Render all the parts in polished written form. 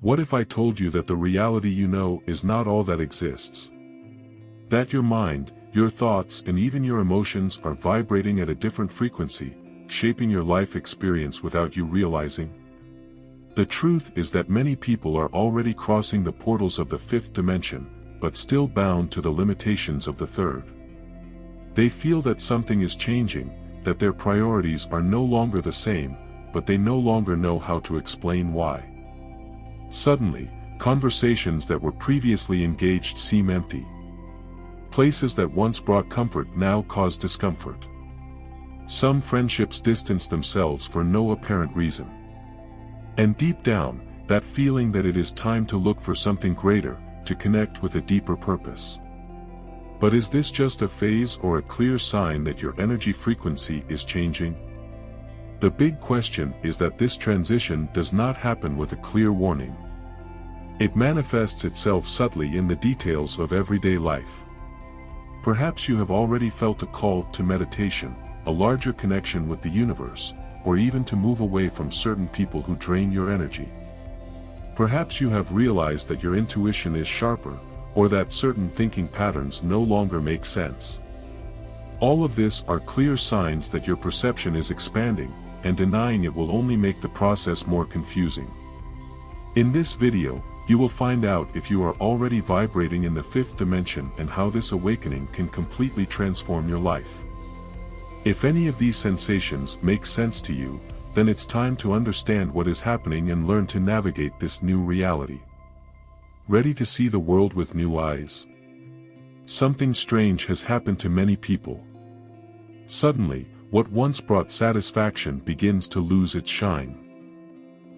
What if I told you that the reality you know is not all that exists? That your mind, your thoughts and even your emotions are vibrating at a different frequency, shaping your life experience without you realizing? The truth is that many people are already crossing the portals of the fifth dimension, but still bound to the limitations of the third. They feel that something is changing, that their priorities are no longer the same, but they no longer know how to explain why. Suddenly, conversations that were previously engaged seem empty. Places that once brought comfort now cause discomfort. Some friendships distance themselves for no apparent reason. And deep down, that feeling that it is time to look for something greater, to connect with a deeper purpose. But is this just a phase or a clear sign that your energy frequency is changing? The big question is that this transition does not happen with a clear warning. It manifests itself subtly in the details of everyday life. Perhaps you have already felt a call to meditation, a larger connection with the universe, or even to move away from certain people who drain your energy. Perhaps you have realized that your intuition is sharper, or that certain thinking patterns no longer make sense. All of this are clear signs that your perception is expanding, and denying it will only make the process more confusing. In this video, you will find out if you are already vibrating in the fifth dimension and how this awakening can completely transform your life. If any of these sensations make sense to you, then it's time to understand what is happening and learn to navigate this new reality. Ready to see the world with new eyes? Something strange has happened to many people. Suddenly, what once brought satisfaction begins to lose its shine.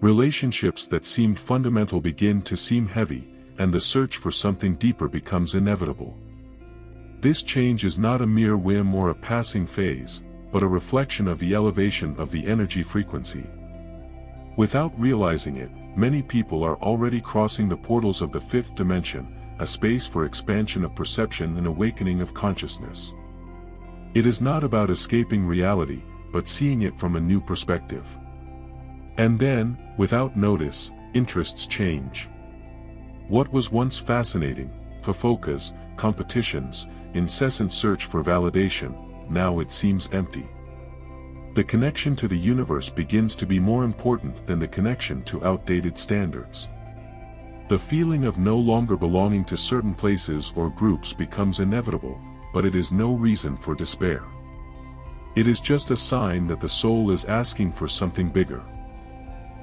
Relationships that seemed fundamental begin to seem heavy, and the search for something deeper becomes inevitable. This change is not a mere whim or a passing phase, but a reflection of the elevation of the energy frequency. Without realizing it, many people are already crossing the portals of the fifth dimension, a space for expansion of perception and awakening of consciousness. It is not about escaping reality, but seeing it from a new perspective. And then, without notice, interests change. What was once fascinating, focus, competitions, incessant search for validation, now it seems empty. The connection to the universe begins to be more important than the connection to outdated standards. The feeling of no longer belonging to certain places or groups becomes inevitable, but it is no reason for despair. It is just a sign that the soul is asking for something bigger.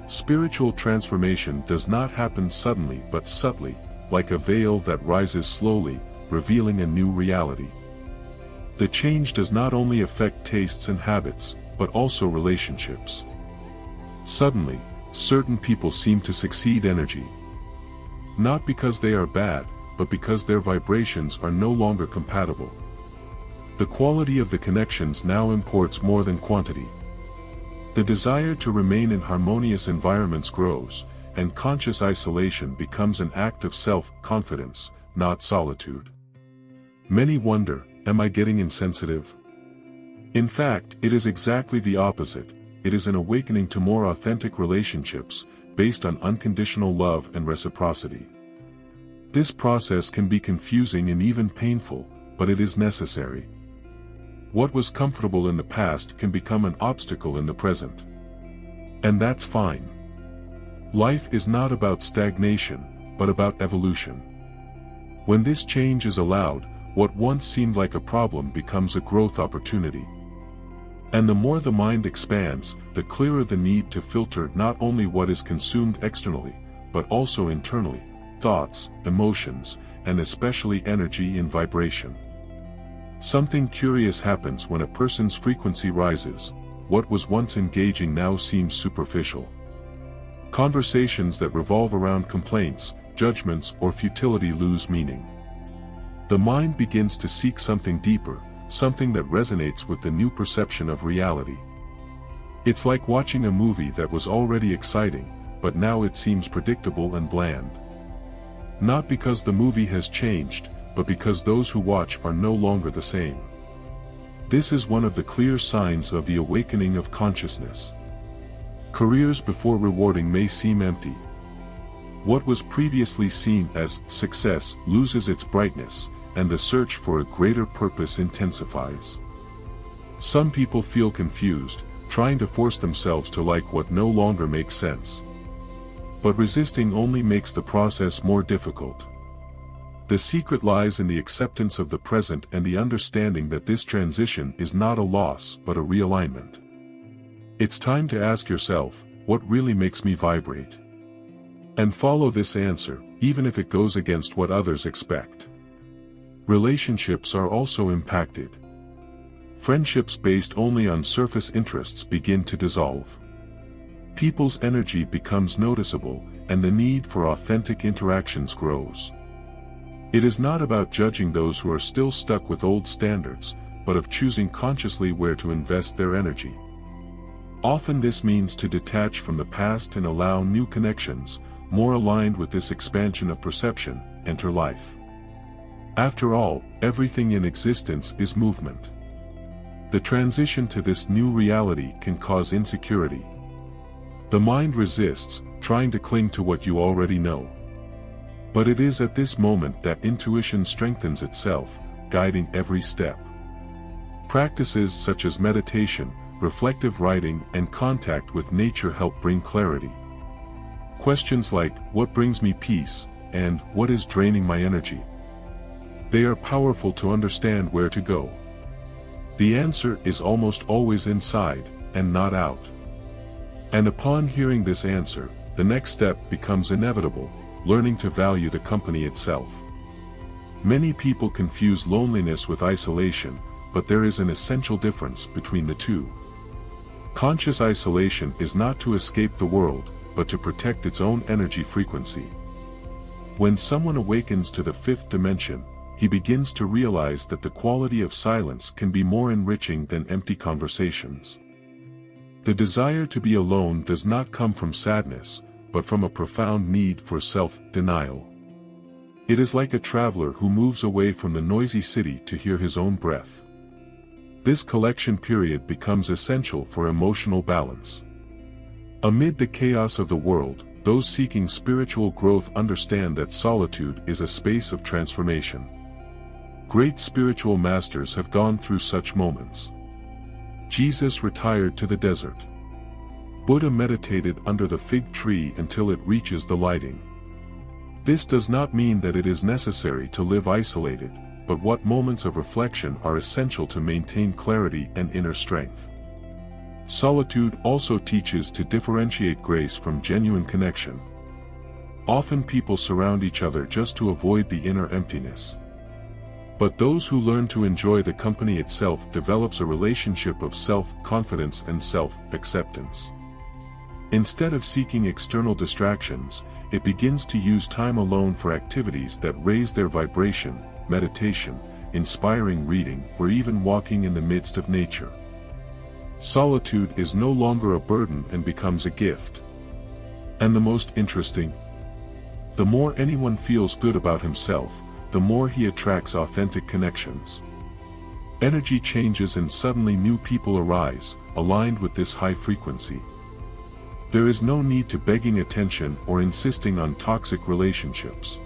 Spiritual transformation does not happen suddenly but subtly, like a veil that rises slowly, revealing a new reality. The change does not only affect tastes and habits, but also relationships. Suddenly, certain people seem to succeed energy. Not because they are bad, but because their vibrations are no longer compatible. The quality of the connections now imports more than quantity. The desire to remain in harmonious environments grows, and conscious isolation becomes an act of self-confidence, not solitude. Many wonder, am I getting insensitive? In fact, it is exactly the opposite. It is an awakening to more authentic relationships, based on unconditional love and reciprocity. This process can be confusing and even painful, but it is necessary. What was comfortable in the past can become an obstacle in the present. And that's fine. Life is not about stagnation, but about evolution. When this change is allowed, what once seemed like a problem becomes a growth opportunity. And the more the mind expands, the clearer the need to filter not only what is consumed externally, but also internally, thoughts, emotions, and especially energy and vibration. Something curious happens when a person's frequency rises. What was once engaging now seems superficial. Conversations that revolve around complaints, judgments, or futility lose meaning. The mind begins to seek something deeper, something that resonates with the new perception of reality. It's like watching a movie that was already exciting, but now it seems predictable and bland. Not because the movie has changed, but because those who watch are no longer the same. This is one of the clear signs of the awakening of consciousness. Careers before rewarding may seem empty. What was previously seen as success loses its brightness, and the search for a greater purpose intensifies. Some people feel confused, trying to force themselves to like what no longer makes sense. But resisting only makes the process more difficult. The secret lies in the acceptance of the present and the understanding that this transition is not a loss but a realignment. It's time to ask yourself, what really makes me vibrate? And follow this answer, even if it goes against what others expect. Relationships are also impacted. Friendships based only on surface interests begin to dissolve. People's energy becomes noticeable, and the need for authentic interactions grows. It is not about judging those who are still stuck with old standards, but of choosing consciously where to invest their energy. Often this means to detach from the past and allow new connections, more aligned with this expansion of perception, enter life. After all, everything in existence is movement. The transition to this new reality can cause insecurity. The mind resists, trying to cling to what you already know. But it is at this moment that intuition strengthens itself, guiding every step. Practices such as meditation, reflective writing, and contact with nature help bring clarity. Questions like, what brings me peace, and what is draining my energy? They are powerful to understand where to go. The answer is almost always inside, and not out. And upon hearing this answer, the next step becomes inevitable, learning to value the company itself. Many people confuse loneliness with isolation, but there is an essential difference between the two. Conscious isolation is not to escape the world, but to protect its own energy frequency. When someone awakens to the fifth dimension, he begins to realize that the quality of silence can be more enriching than empty conversations. The desire to be alone does not come from sadness, but from a profound need for self-denial. It is like a traveler who moves away from the noisy city to hear his own breath. This collection period becomes essential for emotional balance. Amid the chaos of the world, those seeking spiritual growth understand that solitude is a space of transformation. Great spiritual masters have gone through such moments. Jesus retired to the desert. Buddha meditated under the fig tree until it reaches the lighting. This does not mean that it is necessary to live isolated, but what moments of reflection are essential to maintain clarity and inner strength. Solitude also teaches to differentiate grace from genuine connection. Often people surround each other just to avoid the inner emptiness. But those who learn to enjoy the company itself develops a relationship of self-confidence and self-acceptance. Instead of seeking external distractions, it begins to use time alone for activities that raise their vibration, meditation, inspiring reading, or even walking in the midst of nature. Solitude is no longer a burden and becomes a gift. And the most interesting, the more anyone feels good about himself, the more he attracts authentic connections. Energy changes and suddenly new people arise, aligned with this high frequency. There is no need to begging attention or insisting on toxic relationships.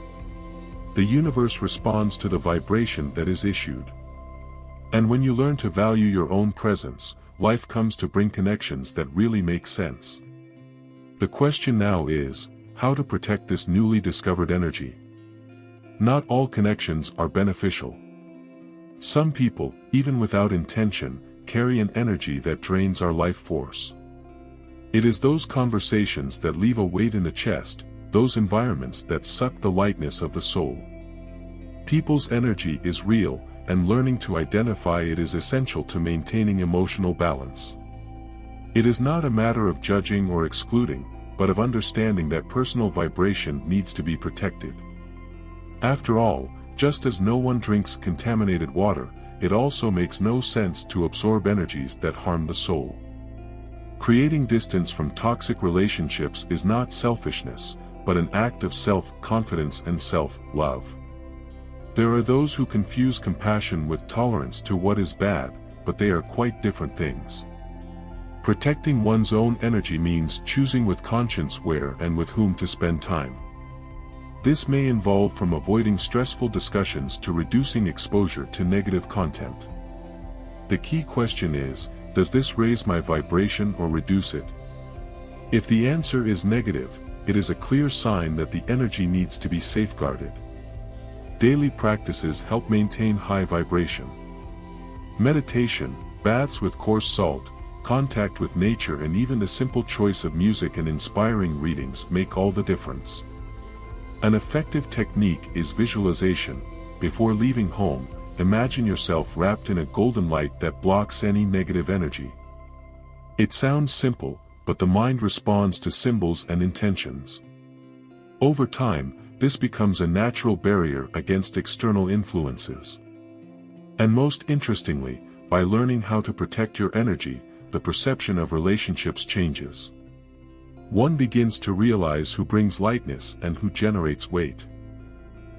The universe responds to the vibration that is issued. And when you learn to value your own presence, life comes to bring connections that really make sense. The question now is, how to protect this newly discovered energy? Not all connections are beneficial. Some people, even without intention, carry an energy that drains our life force. It is those conversations that leave a weight in the chest, those environments that suck the lightness of the soul. People's energy is real, and learning to identify it is essential to maintaining emotional balance. It is not a matter of judging or excluding, but of understanding that personal vibration needs to be protected. After all, just as no one drinks contaminated water, it also makes no sense to absorb energies that harm the soul. Creating distance from toxic relationships is not selfishness, but an act of self-confidence and self-love. There are those who confuse compassion with tolerance to what is bad, but they are quite different things. Protecting one's own energy means choosing with conscience where and with whom to spend time. This may involve from avoiding stressful discussions to reducing exposure to negative content. The key question is, does this raise my vibration or reduce it? If the answer is negative, it is a clear sign that the energy needs to be safeguarded. Daily practices help maintain high vibration. Meditation, baths with coarse salt, contact with nature, and even the simple choice of music and inspiring readings make all the difference. An effective technique is visualization. Before leaving home, imagine yourself wrapped in a golden light that blocks any negative energy. It sounds simple, but the mind responds to symbols and intentions. Over time, this becomes a natural barrier against external influences. And most interestingly, by learning how to protect your energy, the perception of relationships changes. One begins to realize who brings lightness and who generates weight.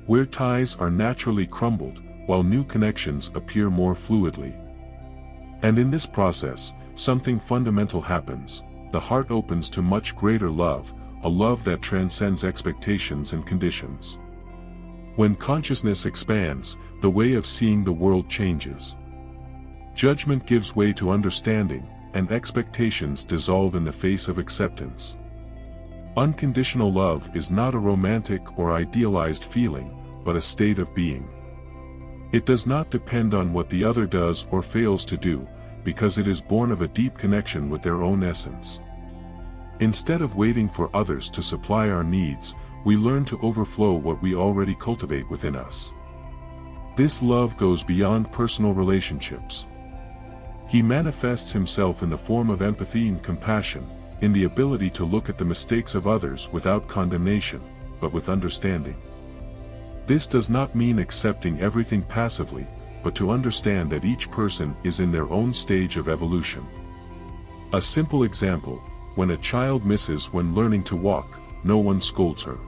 Where ties are naturally crumbled, while new connections appear more fluidly. And in this process, something fundamental happens. The heart opens to much greater love, a love that transcends expectations and conditions. When consciousness expands, the way of seeing the world changes. Judgment gives way to understanding, and expectations dissolve in the face of acceptance. Unconditional love is not a romantic or idealized feeling, but a state of being. It does not depend on what the other does or fails to do, because it is born of a deep connection with their own essence. Instead of waiting for others to supply our needs, we learn to overflow what we already cultivate within us. This love goes beyond personal relationships. He manifests himself in the form of empathy and compassion, in the ability to look at the mistakes of others without condemnation, but with understanding. This does not mean accepting everything passively, but to understand that each person is in their own stage of evolution. A simple example: when a child misses when learning to walk, no one scolds her.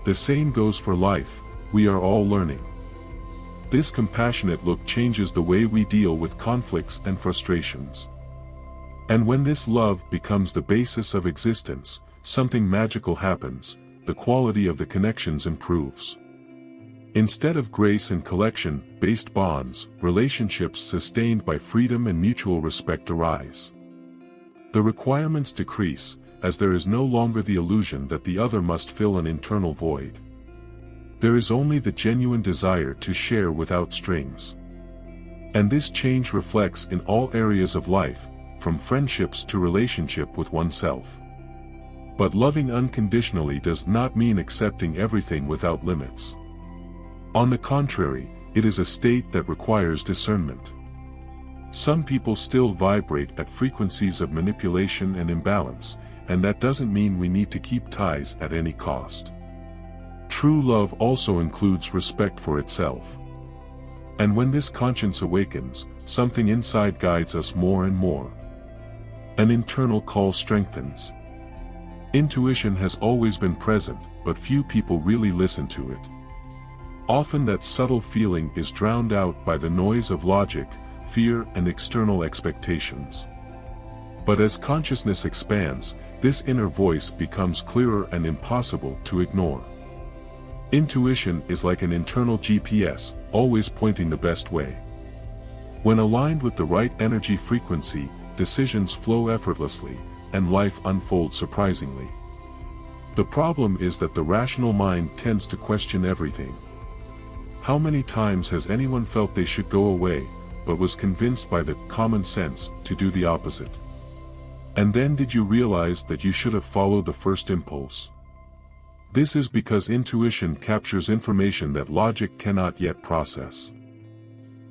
The same goes for life. We are all learning. This compassionate look changes the way we deal with conflicts and frustrations. And when this love becomes the basis of existence, something magical happens. The quality of the connections improves. Instead of grace and collection-based bonds, relationships sustained by freedom and mutual respect arise. The requirements decrease, as there is no longer the illusion that the other must fill an internal void. There is only the genuine desire to share without strings. And this change reflects in all areas of life, from friendships to relationship with oneself. But loving unconditionally does not mean accepting everything without limits. On the contrary, it is a state that requires discernment. Some people still vibrate at frequencies of manipulation and imbalance, and that doesn't mean we need to keep ties at any cost. True love also includes respect for itself. And when this conscience awakens, something inside guides us more and more. An internal call strengthens. Intuition has always been present, but few people really listen to it. Often that subtle feeling is drowned out by the noise of logic, fear, and external expectations. But as consciousness expands, this inner voice becomes clearer and impossible to ignore. Intuition is like an internal GPS, always pointing the best way. When aligned with the right energy frequency, decisions flow effortlessly, and life unfolds surprisingly. The problem is that the rational mind tends to question everything. How many times has anyone felt they should go away, but was convinced by the common sense to do the opposite? And then did you realize that you should have followed the first impulse? This is because intuition captures information that logic cannot yet process.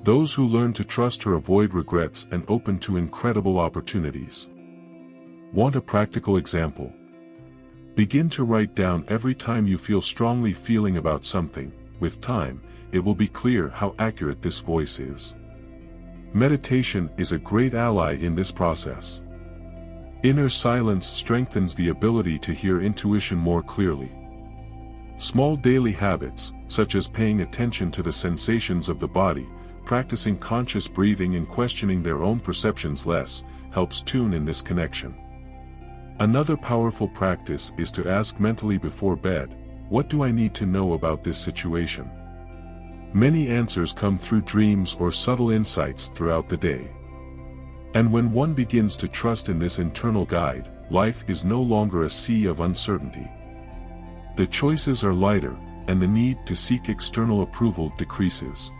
Those who learn to trust her avoid regrets and open to incredible opportunities. Want a practical example? Begin to write down every time you feel strongly feeling about something. With time, it will be clear how accurate this voice is. Meditation is a great ally in this process. Inner silence strengthens the ability to hear intuition more clearly. Small daily habits, such as paying attention to the sensations of the body, practicing conscious breathing and questioning their own perceptions less, helps tune in this connection. Another powerful practice is to ask mentally before bed, What do I need to know about this situation? Many answers come through dreams or subtle insights throughout the day. And when one begins to trust in this internal guide, life is no longer a sea of uncertainty. The choices are lighter, and the need to seek external approval decreases.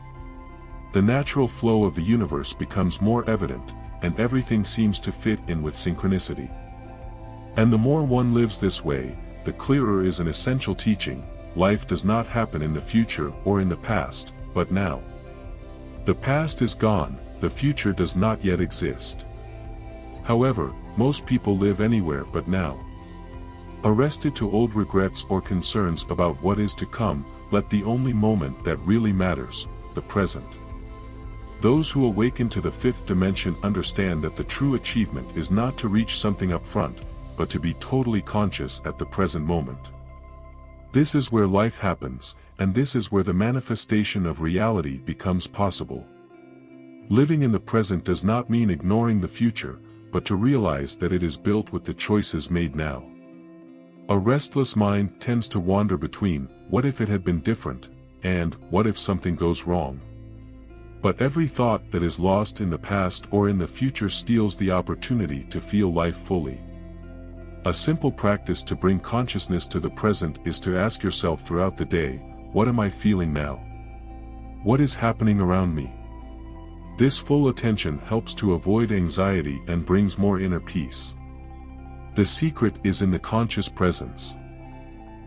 The natural flow of the universe becomes more evident, and everything seems to fit in with synchronicity. And the more one lives this way, the clearer is an essential teaching: life does not happen in the future or in the past, but now. The past is gone, the future does not yet exist. However, most people live anywhere but now. Arrested to old regrets or concerns about what is to come, let the only moment that really matters, the present. Those who awaken to the fifth dimension understand that the true achievement is not to reach something up front, but to be totally conscious at the present moment. This is where life happens, and this is where the manifestation of reality becomes possible. Living in the present does not mean ignoring the future, but to realize that it is built with the choices made now. A restless mind tends to wander between, what if it had been different, and what if something goes wrong? But every thought that is lost in the past or in the future steals the opportunity to feel life fully. A simple practice to bring consciousness to the present is to ask yourself throughout the day, what am I feeling now? What is happening around me? This full attention helps to avoid anxiety and brings more inner peace. The secret is in the conscious presence.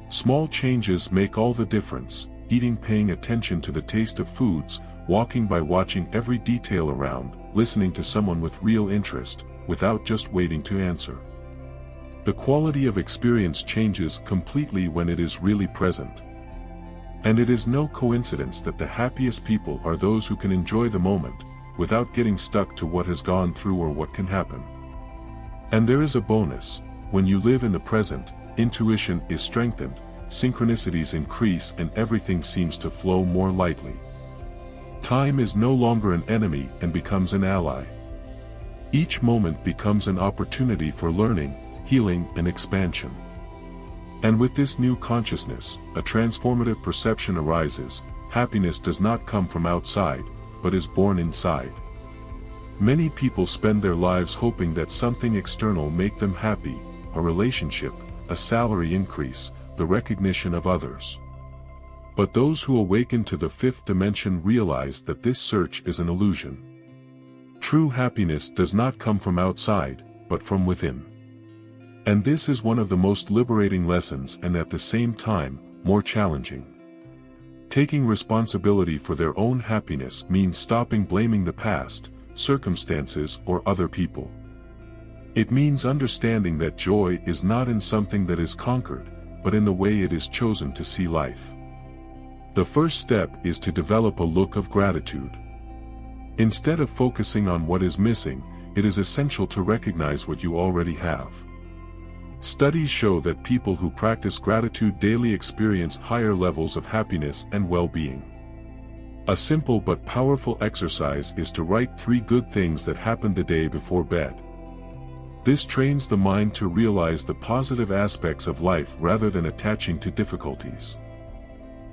Small changes make all the difference: eating, paying attention to the taste of foods, walking by watching every detail around, listening to someone with real interest, without just waiting to answer. The quality of experience changes completely when it is really present. And it is no coincidence that the happiest people are those who can enjoy the moment, without getting stuck to what has gone through or what can happen. And there is a bonus: when you live in the present, intuition is strengthened, synchronicities increase, and everything seems to flow more lightly. Time is no longer an enemy and becomes an ally. Each moment becomes an opportunity for learning, healing, and expansion. And with this new consciousness, a transformative perception arises: happiness does not come from outside, but is born inside. Many people spend their lives hoping that something external make them happy: a relationship, a salary increase, the recognition of others. But those who awaken to the fifth dimension realize that this search is an illusion. True happiness does not come from outside, but from within. And this is one of the most liberating lessons, and at the same time, more challenging. Taking responsibility for their own happiness means stopping blaming the past, circumstances, or other people. It means understanding that joy is not in something that is conquered, but in the way it is chosen to see life. The first step is to develop a look of gratitude. Instead of focusing on what is missing, it is essential to recognize what you already have. Studies show that people who practice gratitude daily experience higher levels of happiness and well-being. A simple but powerful exercise is to write 3 good things that happened the day before bed. This trains the mind to realize the positive aspects of life rather than attaching to difficulties.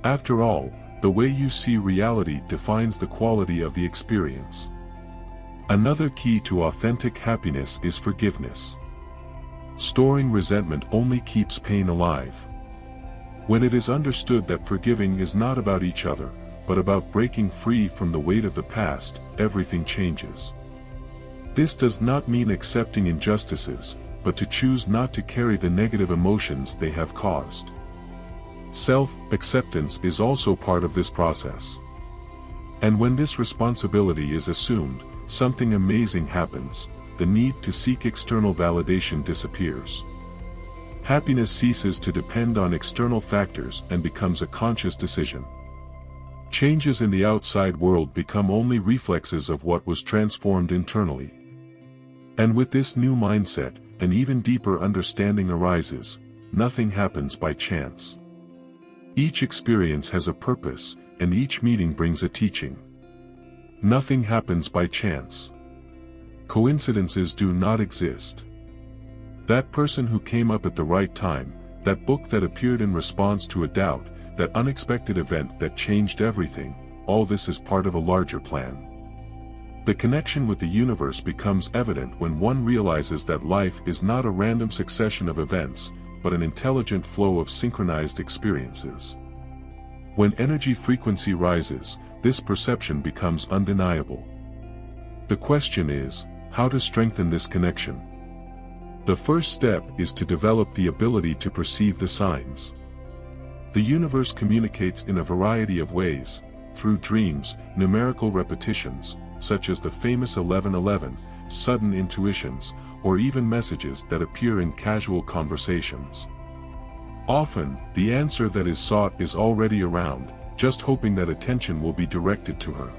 After all, the way you see reality defines the quality of the experience. Another key to authentic happiness is forgiveness. Storing resentment only keeps pain alive. When it is understood that forgiving is not about each other, but about breaking free from the weight of the past, everything changes. This does not mean accepting injustices, but to choose not to carry the negative emotions they have caused. Self-acceptance is also part of this process. And when this responsibility is assumed, something amazing happens: the need to seek external validation disappears. Happiness ceases to depend on external factors and becomes a conscious decision. Changes in the outside world become only reflexes of what was transformed internally. And with this new mindset, an even deeper understanding arises: nothing happens by chance. Each experience has a purpose, and each meeting brings a teaching. Nothing happens by chance. Coincidences do not exist. That person who came up at the right time, that book that appeared in response to a doubt, that unexpected event that changed everything, all this is part of a larger plan. The connection with the universe becomes evident when one realizes that life is not a random succession of events, but an intelligent flow of synchronized experiences. When energy frequency rises, this perception becomes undeniable. The question is, how to strengthen this connection? The first step is to develop the ability to perceive the signs. The universe communicates in a variety of ways, through dreams, numerical repetitions, such as the famous 1111, sudden intuitions, or even messages that appear in casual conversations. Often, the answer that is sought is already around, just hoping that attention will be directed to her.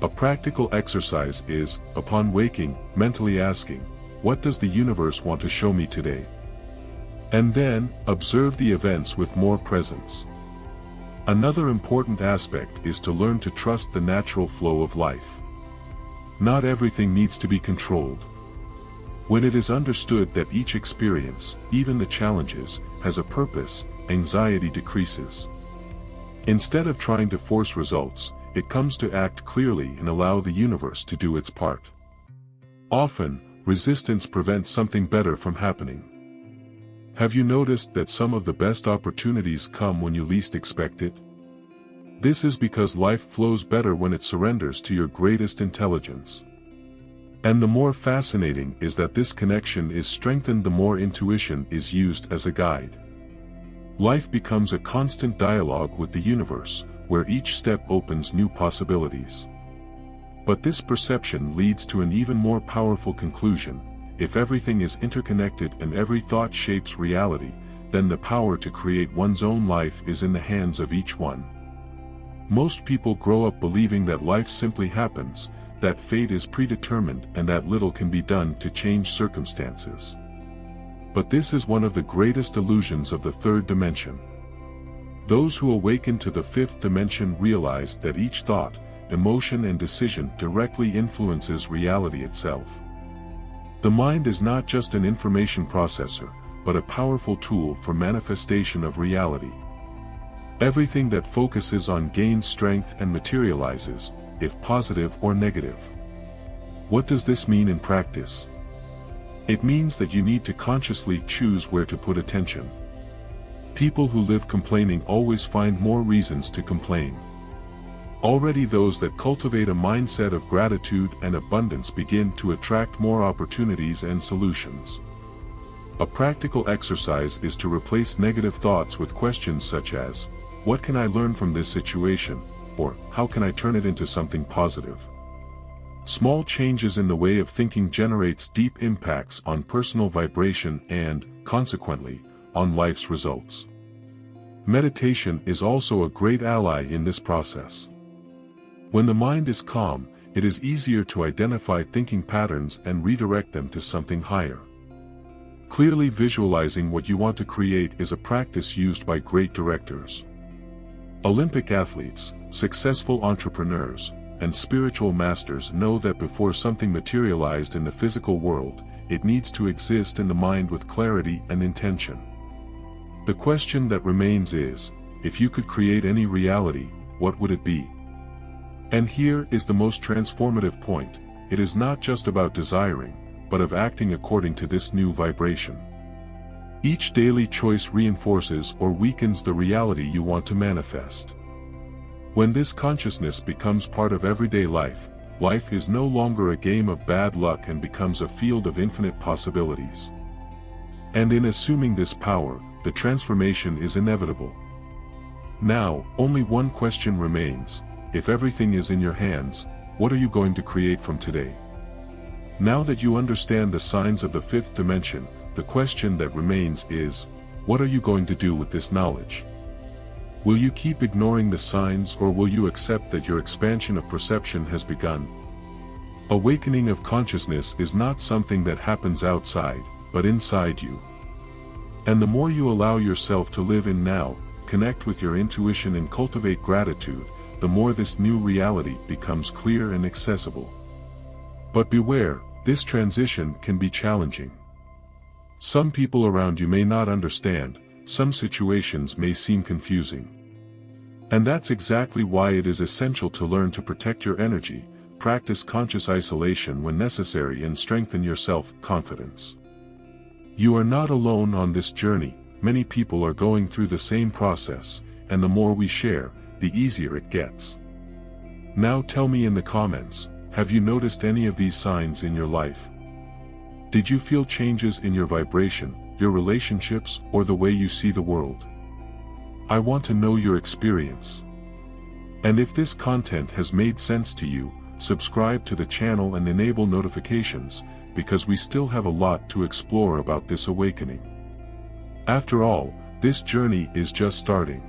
A practical exercise is, upon waking, mentally asking, "What does the universe want to show me today?" And then, observe the events with more presence. Another important aspect is to learn to trust the natural flow of life. Not everything needs to be controlled. When it is understood that each experience, even the challenges, has a purpose, anxiety decreases. Instead of trying to force results, it comes to act clearly and allow the universe to do its part. Often, resistance prevents something better from happening. Have you noticed that some of the best opportunities come when you least expect it? This is because life flows better when it surrenders to your greatest intelligence. And the more fascinating is that this connection is strengthened the more intuition is used as a guide. Life becomes a constant dialogue with the universe, where each step opens new possibilities. But this perception leads to an even more powerful conclusion. If everything is interconnected and every thought shapes reality, then the power to create one's own life is in the hands of each one. Most people grow up believing that life simply happens, that fate is predetermined and that little can be done to change circumstances. But this is one of the greatest illusions of the third dimension. Those who awaken to the fifth dimension realize that each thought, emotion and decision directly influences reality itself. The mind is not just an information processor, but a powerful tool for manifestation of reality. Everything that focuses on gains strength and materializes, if positive or negative. What does this mean in practice? It means that you need to consciously choose where to put attention. People who live complaining always find more reasons to complain. Already those that cultivate a mindset of gratitude and abundance begin to attract more opportunities and solutions. A practical exercise is to replace negative thoughts with questions such as, "What can I learn from this situation?" or "How can I turn it into something positive?" Small changes in the way of thinking generates deep impacts on personal vibration and, consequently, on life's results. Meditation is also a great ally in this process. When the mind is calm, it is easier to identify thinking patterns and redirect them to something higher. Clearly visualizing what you want to create is a practice used by great directors. Olympic athletes, successful entrepreneurs, and spiritual masters know that before something materialized in the physical world, it needs to exist in the mind with clarity and intention. The question that remains is, if you could create any reality, what would it be? And here is the most transformative point: it is not just about desiring, but of acting according to this new vibration. Each daily choice reinforces or weakens the reality you want to manifest. When this consciousness becomes part of everyday life, life is no longer a game of bad luck and becomes a field of infinite possibilities. And in assuming this power, the transformation is inevitable. Now, only one question remains: if everything is in your hands, what are you going to create from today? Now that you understand the signs of the fifth dimension, the question that remains is, what are you going to do with this knowledge? Will you keep ignoring the signs, or will you accept that your expansion of perception has begun? Awakening of consciousness is not something that happens outside, but inside you. And the more you allow yourself to live in now, connect with your intuition and cultivate gratitude, the more this new reality becomes clear and accessible. But beware, this transition can be challenging. Some people around you may not understand, some situations may seem confusing. And that's exactly why it is essential to learn to protect your energy, practice conscious isolation when necessary, and strengthen your self-confidence. You are not alone on this journey. Many people are going through the same process, and the more we share, the easier it gets. Now tell me in the comments, have you noticed any of these signs in your life? Did you feel changes in your vibration, your relationships, or the way you see the world? I want to know your experience. And if this content has made sense to you, subscribe to the channel and enable notifications, because we still have a lot to explore about this awakening. After all, this journey is just starting.